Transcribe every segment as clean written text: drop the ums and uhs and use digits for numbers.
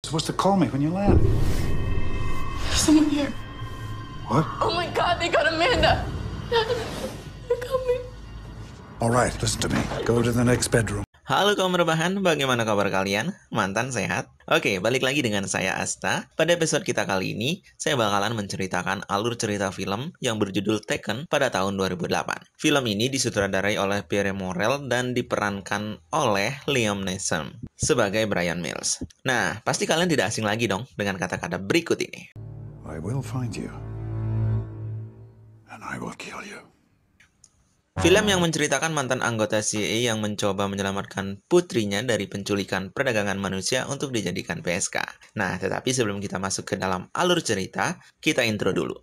Supposed to call me when you land. There's someone here. What? Oh my God, they got Amanda. They're coming. All right, listen to me. Go to the next bedroom. Halo kaum rebahan, bagaimana kabar kalian? Mantan sehat? Oke, balik lagi dengan saya Asta. Pada episode kita kali ini, saya bakalan menceritakan alur cerita film yang berjudul Taken pada tahun 2008. Film ini disutradarai oleh Pierre Morel dan diperankan oleh Liam Neeson sebagai Bryan Mills. Nah, pasti kalian tidak asing lagi dong dengan kata-kata berikut ini. I will find you. And I will kill you. Film yang menceritakan mantan anggota CIA yang mencoba menyelamatkan putrinya dari penculikan perdagangan manusia untuk dijadikan PSK. Nah, tetapi sebelum kita masuk ke dalam alur cerita, kita intro dulu.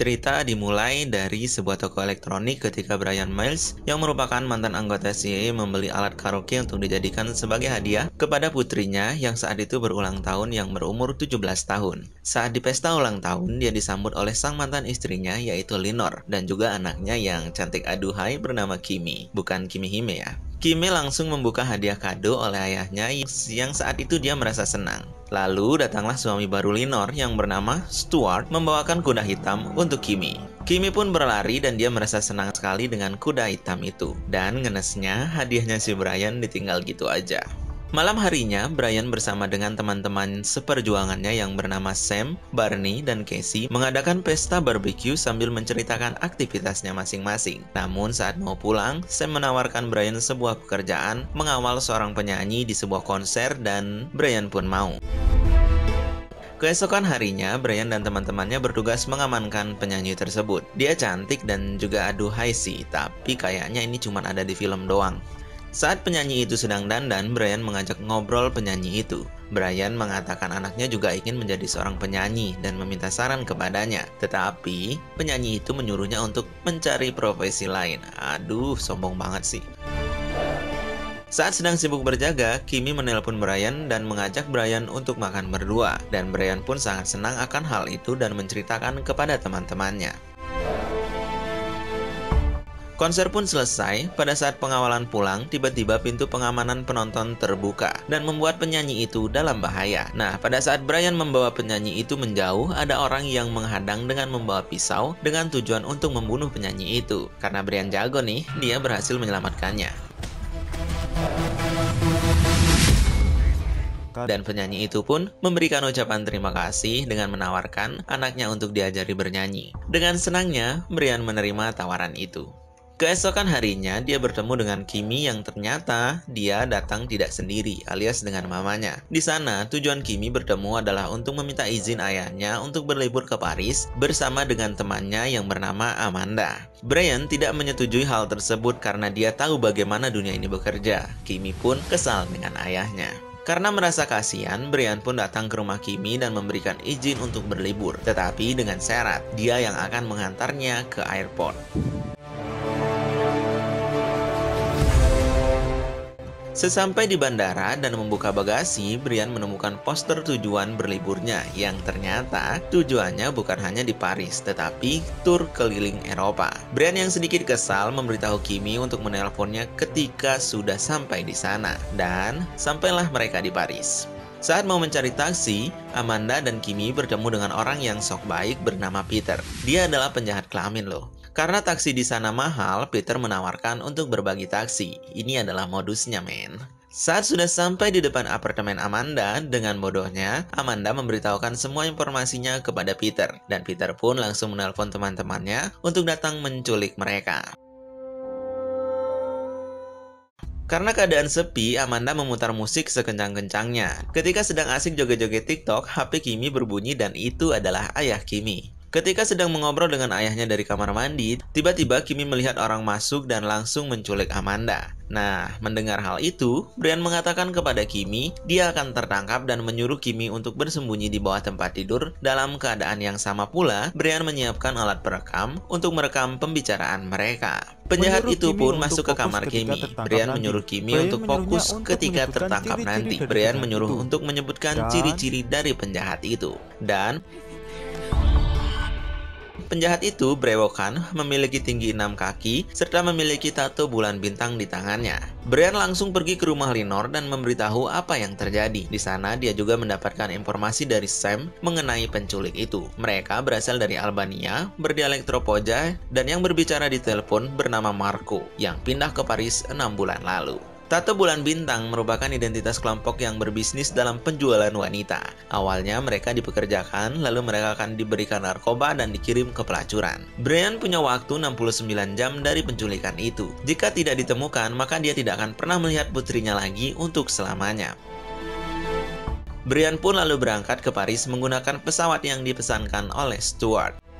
Cerita dimulai dari sebuah toko elektronik ketika Bryan Mills yang merupakan mantan anggota CIA membeli alat karaoke untuk dijadikan sebagai hadiah kepada putrinya yang saat itu berulang tahun yang berumur 17 tahun. Saat di pesta ulang tahun, dia disambut oleh sang mantan istrinya yaitu Lenore dan juga anaknya yang cantik aduhai bernama Kimi, bukan Kimi Hime ya. Kimi langsung membuka hadiah kado oleh ayahnya yang saat itu dia merasa senang. Lalu datanglah suami baru Lenore yang bernama Stuart membawakan kuda hitam untuk Kimi. Kimi pun berlari dan dia merasa senang sekali dengan kuda hitam itu. Dan ngenesnya hadiahnya si Bryan ditinggal gitu aja. Malam harinya, Bryan bersama dengan teman-teman seperjuangannya yang bernama Sam, Barney, dan Casey mengadakan pesta barbecue sambil menceritakan aktivitasnya masing-masing. Namun saat mau pulang, Sam menawarkan Bryan sebuah pekerjaan mengawal seorang penyanyi di sebuah konser dan Bryan pun mau. Keesokan harinya, Bryan dan teman-temannya bertugas mengamankan penyanyi tersebut. Dia cantik dan juga aduhai sih, tapi kayaknya ini cuma ada di film doang. Saat penyanyi itu sedang dandan, Bryan mengajak ngobrol penyanyi itu. Bryan mengatakan anaknya juga ingin menjadi seorang penyanyi dan meminta saran kepadanya. Tetapi, penyanyi itu menyuruhnya untuk mencari profesi lain. Aduh, sombong banget sih. Saat sedang sibuk berjaga, Kimi menelpon Bryan dan mengajak Bryan untuk makan berdua. Dan Bryan pun sangat senang akan hal itu dan menceritakan kepada teman-temannya. Konser pun selesai. Pada saat pengawalan pulang, tiba-tiba pintu pengamanan penonton terbuka dan membuat penyanyi itu dalam bahaya. Nah, pada saat Bryan membawa penyanyi itu menjauh, ada orang yang menghadang dengan membawa pisau dengan tujuan untuk membunuh penyanyi itu. Karena Bryan jago nih, dia berhasil menyelamatkannya. Dan penyanyi itu pun memberikan ucapan terima kasih dengan menawarkan anaknya untuk diajari bernyanyi. Dengan senangnya, Bryan menerima tawaran itu. Keesokan harinya, dia bertemu dengan Kimi yang ternyata dia datang tidak sendiri, alias dengan mamanya. Di sana, tujuan Kimi bertemu adalah untuk meminta izin ayahnya untuk berlibur ke Paris bersama dengan temannya yang bernama Amanda. Bryan tidak menyetujui hal tersebut karena dia tahu bagaimana dunia ini bekerja. Kimi pun kesal dengan ayahnya. Karena merasa kasihan, Bryan pun datang ke rumah Kimi dan memberikan izin untuk berlibur. Tetapi dengan syarat, dia yang akan mengantarnya ke airport. Sesampai di bandara dan membuka bagasi, Bryan menemukan poster tujuan berliburnya yang ternyata tujuannya bukan hanya di Paris, tetapi tur keliling Eropa. Bryan yang sedikit kesal memberitahu Kimi untuk menelponnya ketika sudah sampai di sana, dan sampailah mereka di Paris. Saat mau mencari taksi, Amanda dan Kimi bertemu dengan orang yang sok baik bernama Peter. Dia adalah penjahat kelamin loh. Karena taksi di sana mahal, Peter menawarkan untuk berbagi taksi. Ini adalah modusnya, men. Saat sudah sampai di depan apartemen Amanda, dengan bodohnya, Amanda memberitahukan semua informasinya kepada Peter. Dan Peter pun langsung menelpon teman-temannya untuk datang menculik mereka. Karena keadaan sepi, Amanda memutar musik sekencang-kencangnya. Ketika sedang asik joget-joget TikTok, HP Kimi berbunyi dan itu adalah ayah Kimi. Ketika sedang mengobrol dengan ayahnya dari kamar mandi, tiba-tiba Kimi melihat orang masuk dan langsung menculik Amanda. Nah, mendengar hal itu, Bryan mengatakan kepada Kimi, dia akan tertangkap dan menyuruh Kimi untuk bersembunyi di bawah tempat tidur. Dalam keadaan yang sama pula, Bryan menyiapkan alat perekam untuk merekam pembicaraan mereka. Penjahat itu pun masuk ke kamar Kimi. Bryan menyuruh Kimi untuk fokus ketika tertangkap nanti. Bryan menyuruh untuk menyebutkan ciri-ciri dari penjahat itu. Dan Penjahat itu berewokan, memiliki tinggi 6 kaki, serta memiliki tato bulan bintang di tangannya. Brian langsung pergi ke rumah Lenore dan memberitahu apa yang terjadi. Di sana dia juga mendapatkan informasi dari Sam mengenai penculik itu. Mereka berasal dari Albania, berdialek Tropoja, dan yang berbicara di telepon bernama Marco, yang pindah ke Paris 6 bulan lalu. Tato bulan bintang merupakan identitas kelompok yang berbisnis dalam penjualan wanita. Awalnya mereka dipekerjakan, lalu mereka akan diberikan narkoba dan dikirim ke pelacuran. Brian punya waktu 69 jam dari penculikan itu. Jika tidak ditemukan, maka dia tidak akan pernah melihat putrinya lagi untuk selamanya. Brian pun lalu berangkat ke Paris menggunakan pesawat yang dipesankan oleh Stuart.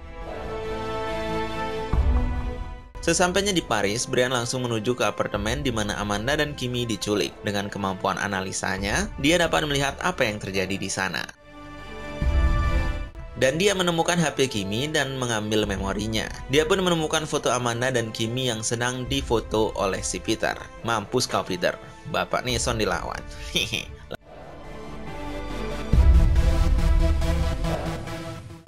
Sesampainya di Paris, Brian langsung menuju ke apartemen di mana Amanda dan Kimmy diculik. Dengan kemampuan analisanya, dia dapat melihat apa yang terjadi di sana. Dan dia menemukan HP Kimmy dan mengambil memorinya. Dia pun menemukan foto Amanda dan Kimmy yang sedang difoto oleh si Peter. Mampus kau Peter, Bapak Nison dilawan.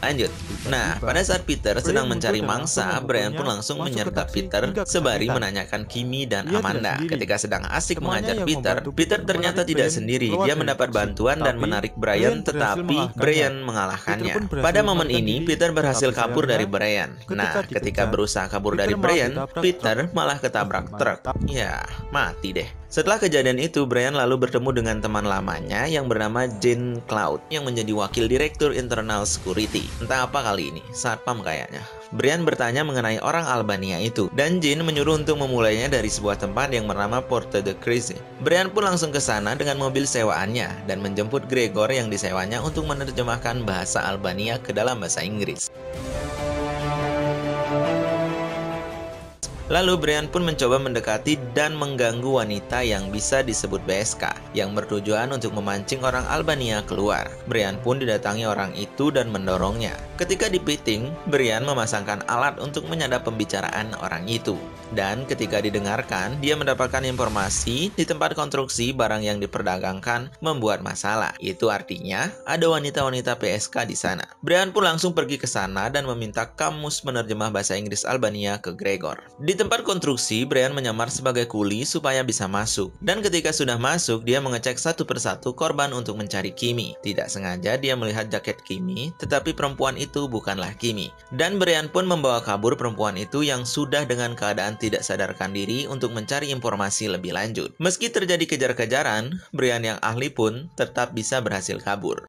Lanjut. Nah, pada saat Peter sedang mencari mangsa, Brian pun langsung menyergap Peter sembari menanyakan Kimmy dan Amanda. Ketika sedang asik mengajar Peter, Peter ternyata tidak sendiri. Dia mendapat bantuan dan menarik Brian, tetapi Brian mengalahkannya. Pada momen ini, Peter berhasil kabur dari Brian. Nah, ketika berusaha kabur dari Brian, Peter malah ketabrak truk. Ya, mati deh. Setelah kejadian itu, Brian lalu bertemu dengan teman lamanya yang bernama Jean Cloud yang menjadi wakil direktur internal security. Entah apa kali ini, satpam kayaknya. Brian bertanya mengenai orang Albania itu, dan Jean menyuruh untuk memulainya dari sebuah tempat yang bernama Porte de Crise. Brian pun langsung ke sana dengan mobil sewaannya dan menjemput Gregor yang disewanya untuk menerjemahkan bahasa Albania ke dalam bahasa Inggris. Lalu Brian pun mencoba mendekati dan mengganggu wanita yang bisa disebut BSK, yang bertujuan untuk memancing orang Albania keluar. Brian pun didatangi orang itu dan mendorongnya. Ketika dipiting, Brian memasangkan alat untuk menyadap pembicaraan orang itu. Dan ketika didengarkan, dia mendapatkan informasi di tempat konstruksi barang yang diperdagangkan membuat masalah. Itu artinya ada wanita-wanita PSK di sana. Brian pun langsung pergi ke sana dan meminta kamus penerjemah bahasa Inggris Albania ke Gregor. Di tempat konstruksi, Brian menyamar sebagai kuli supaya bisa masuk. Dan ketika sudah masuk, dia mengecek satu persatu korban untuk mencari Kimmy. Tidak sengaja dia melihat jaket Kimmy, tetapi perempuan itu bukanlah Kimmy. Dan Brian pun membawa kabur perempuan itu yang sudah dengan keadaan tidak sadarkan diri untuk mencari informasi lebih lanjut. Meski terjadi kejar-kejaran, Brian yang ahli pun tetap bisa berhasil kabur.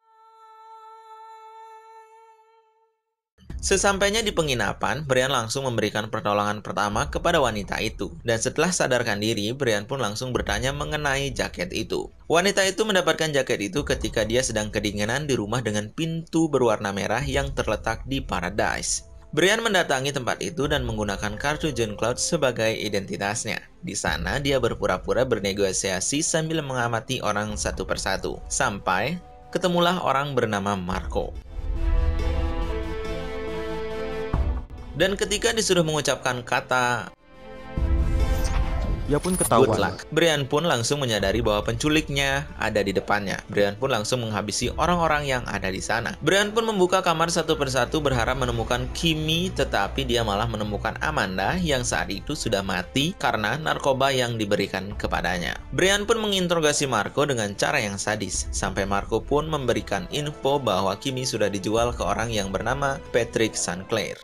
Sesampainya di penginapan, Brian langsung memberikan pertolongan pertama kepada wanita itu. Dan setelah sadarkan diri, Brian pun langsung bertanya mengenai jaket itu. Wanita itu mendapatkan jaket itu ketika dia sedang kedinginan di rumah dengan pintu berwarna merah yang terletak di Paradise. Brian mendatangi tempat itu dan menggunakan kartu Jean Cloud sebagai identitasnya. Di sana, dia berpura-pura bernegosiasi sambil mengamati orang satu persatu. Sampai ketemulah orang bernama Marco. Dan ketika disuruh mengucapkan kata ia pun ketahuan. Good luck, Brian pun langsung menyadari bahwa penculiknya ada di depannya. Brian pun langsung menghabisi orang-orang yang ada di sana. Brian pun membuka kamar satu persatu berharap menemukan Kimmy, tetapi dia malah menemukan Amanda yang saat itu sudah mati karena narkoba yang diberikan kepadanya. Brian pun menginterogasi Marco dengan cara yang sadis, sampai Marco pun memberikan info bahwa Kimmy sudah dijual ke orang yang bernama Patrick Sinclair.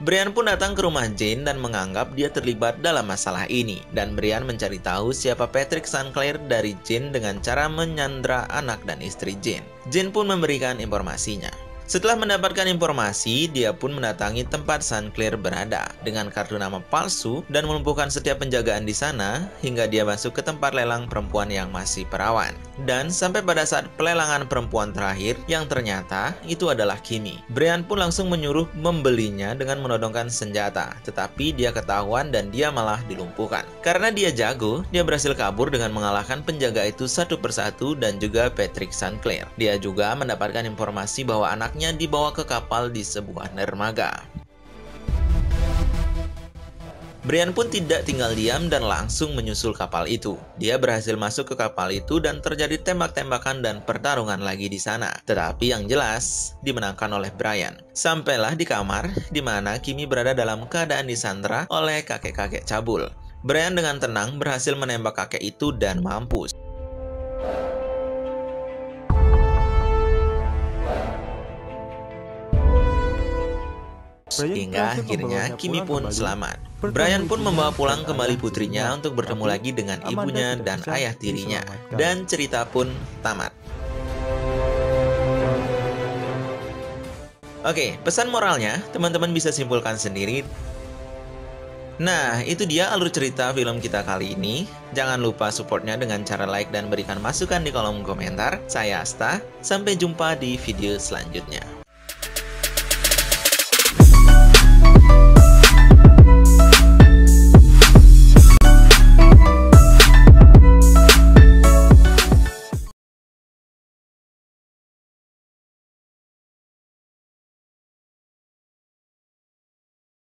Brian pun datang ke rumah Jane dan menganggap dia terlibat dalam masalah ini. Dan Brian mencari tahu siapa Patrick Sinclair dari Jane dengan cara menyandra anak dan istri Jane. Jane pun memberikan informasinya. Setelah mendapatkan informasi, dia pun mendatangi tempat Sinclair berada dengan kartu nama palsu dan melumpuhkan setiap penjagaan di sana hingga dia masuk ke tempat lelang perempuan yang masih perawan. Dan sampai pada saat pelelangan perempuan terakhir yang ternyata itu adalah Kimmy. Brian pun langsung menyuruh membelinya dengan menodongkan senjata, tetapi dia ketahuan dan dia malah dilumpuhkan. Karena dia jago, dia berhasil kabur dengan mengalahkan penjaga itu satu persatu dan juga Patrick Sinclair. Dia juga mendapatkan informasi bahwa anaknya dibawa ke kapal di sebuah dermaga. Brian pun tidak tinggal diam dan langsung menyusul kapal itu. Dia berhasil masuk ke kapal itu dan terjadi tembak-tembakan dan pertarungan lagi di sana. Tetapi yang jelas dimenangkan oleh Brian. Sampailah di kamar di mana Kimi berada dalam keadaan disandra oleh kakek-kakek cabul. Brian dengan tenang berhasil menembak kakek itu dan mampus. Hingga akhirnya Kimi pun selamat. Brian pun membawa pulang kembali putrinya untuk bertemu lagi dengan ibunya dan ayah tirinya. Dan cerita pun tamat. Oke, pesan moralnya teman-teman bisa simpulkan sendiri. Nah, itu dia alur cerita film kita kali ini. Jangan lupa supportnya dengan cara like dan berikan masukan di kolom komentar. Saya Asta, sampai jumpa di video selanjutnya.